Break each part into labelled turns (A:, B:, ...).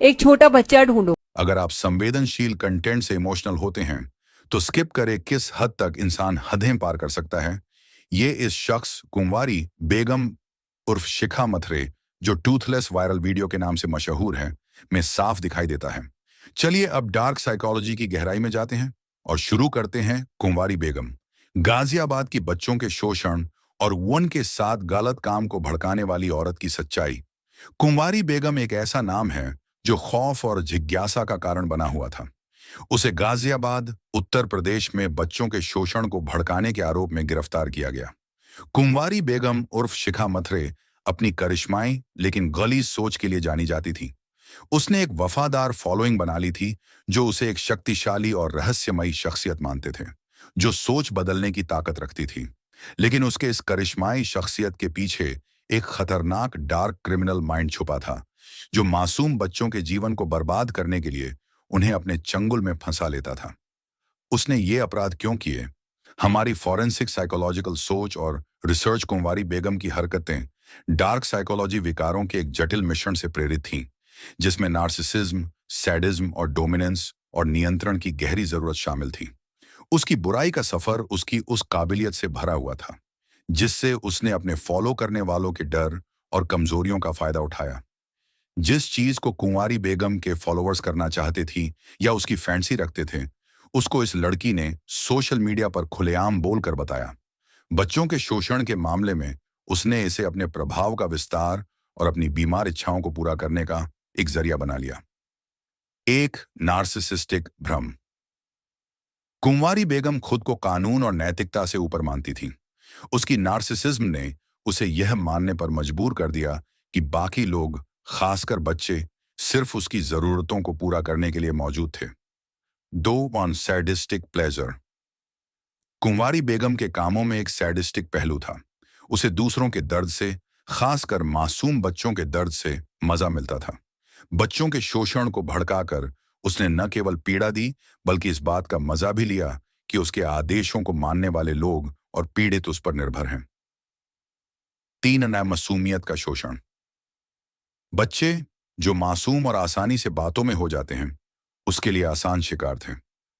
A: एक छोटा बच्चा ढूंढो।
B: अगर आप संवेदनशील कंटेंट से इमोशनल होते हैं तो स्किप करें किस हद तक इंसान हदें पार कर सकता है। ये इस शख्स कुंवारी बेगम उर्फ शिखा मथरे, जो टूथलेस वायरल वीडियो के नाम से मशहूर है, में साफ दिखाई देता है। चलिए अब डार्क साइकोलॉजी की गहराई में जाते हैं और शुरू करते हैं कुंवारी बेगम, गाजियाबाद की बच्चों के शोषण और उनके साथ गलत काम को भड़काने वाली औरत की सच्चाई। कुंवारी बेगम एक ऐसा नाम है जो खौफ और जिज्ञासा का कारण बना हुआ था। उसे गाजियाबाद, उत्तर प्रदेश में बच्चों के शोषण को भड़काने के आरोप में गिरफ्तार किया गया। कुंवारी बेगम उर्फ शिखा मथरे अपनी करिश्माई लेकिन गलीज सोच के लिए जानी जाती थी। उसने एक वफादार फॉलोइंग बना ली थी, जो उसे एक शक्तिशाली और रहस्यमयी शख्सियत मानते थे, जो सोच बदलने की ताकत रखती थी। लेकिन उसके इस करिश्माई शख्सियत के पीछे एक खतरनाक डार्क क्रिमिनल माइंड छुपा था, जो मासूम बच्चों के जीवन को बर्बाद करने के लिए उन्हें अपने चंगुल में फंसा लेता था। उसने ये अपराध क्यों किए? हमारी फॉरेंसिक साइकोलॉजिकल सोच और रिसर्च कुंवारी बेगम की हरकतें डार्क साइकोलॉजी विकारों के एक जटिल मिश्रण से प्रेरित थीं, जिसमें नार्सिसिज्म, सैडिज्म और डोमिनेंस और नियंत्रण की गहरी जरूरत शामिल थी। उसकी बुराई का सफर उसकी उस काबिलियत से भरा हुआ था, जिससे उसने अपने फॉलो करने वालों के डर और कमजोरियों का फायदा उठाया। जिस चीज को कुंवारी बेगम के फॉलोअर्स करना चाहते थी या उसकी फैंसी रखते थे, उसको इस लड़की ने सोशल मीडिया पर खुलेआम बोलकर बताया। बच्चों के शोषण के मामले में उसने इसे अपने प्रभाव का विस्तार और अपनी बीमार इच्छाओं को पूरा करने का एक जरिया बना लिया। एक नार्सिसिस्टिक भ्रम। कुंवारी बेगम खुद को कानून और नैतिकता से ऊपर मानती थी। उसकी नार्सिसिज्म ने उसे यह मानने पर मजबूर कर दिया कि बाकी लोग, खासकर बच्चे, सिर्फ उसकी जरूरतों को पूरा करने के लिए मौजूद थे। दो ऑन सैडिस्टिक प्लेजर। कुंवारी बेगम के कामों में एक सैडिस्टिक पहलू था। उसे दूसरों के दर्द से, खासकर मासूम बच्चों के दर्द से मजा मिलता था। बच्चों के शोषण को भड़काकर उसने न केवल पीड़ा दी, बल्कि इस बात का मजा भी लिया कि उसके आदेशों को मानने वाले लोग और पीड़ित उस पर निर्भर हैं। तीन, नामासूमियत का शोषण। बच्चे, जो मासूम और आसानी से बातों में हो जाते हैं, उसके लिए आसान शिकार थे।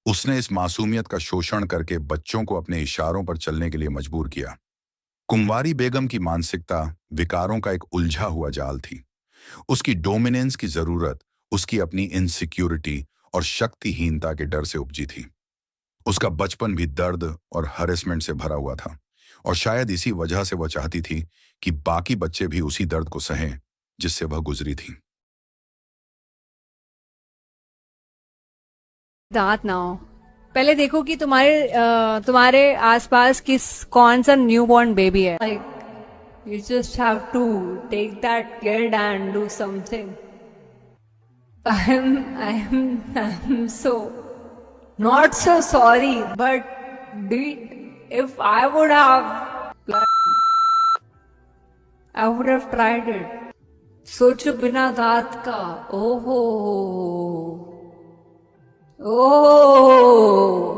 B: उसने इस मासूमियत का शोषण करके बच्चों को अपने इशारों पर चलने के लिए मजबूर किया। कुंवारी बेगम की मानसिकता विकारों का एक उलझा हुआ जाल थी। उसकी डोमिनेंस की जरूरत उसकी अपनी इनसिक्योरिटी और शक्तिहीनता के डर से उपजी थी। उसका बचपन भी दर्द और हरेसमेंट से भरा हुआ था, और शायद इसी वजह से वह चाहती थी कि बाकी बच्चे भी उसी दर्द को सहें जिससे वह गुजरी थी।
A: दांत ना हो। पहले देखो कि तुम्हारे आसपास कौन सा न्यूबॉर्न बेबी है। Like, you just have to take that kid and do something. I'm so not so sorry, but if I would have, I would have tried it. सोचो बिना दांत का। ओहो, ओह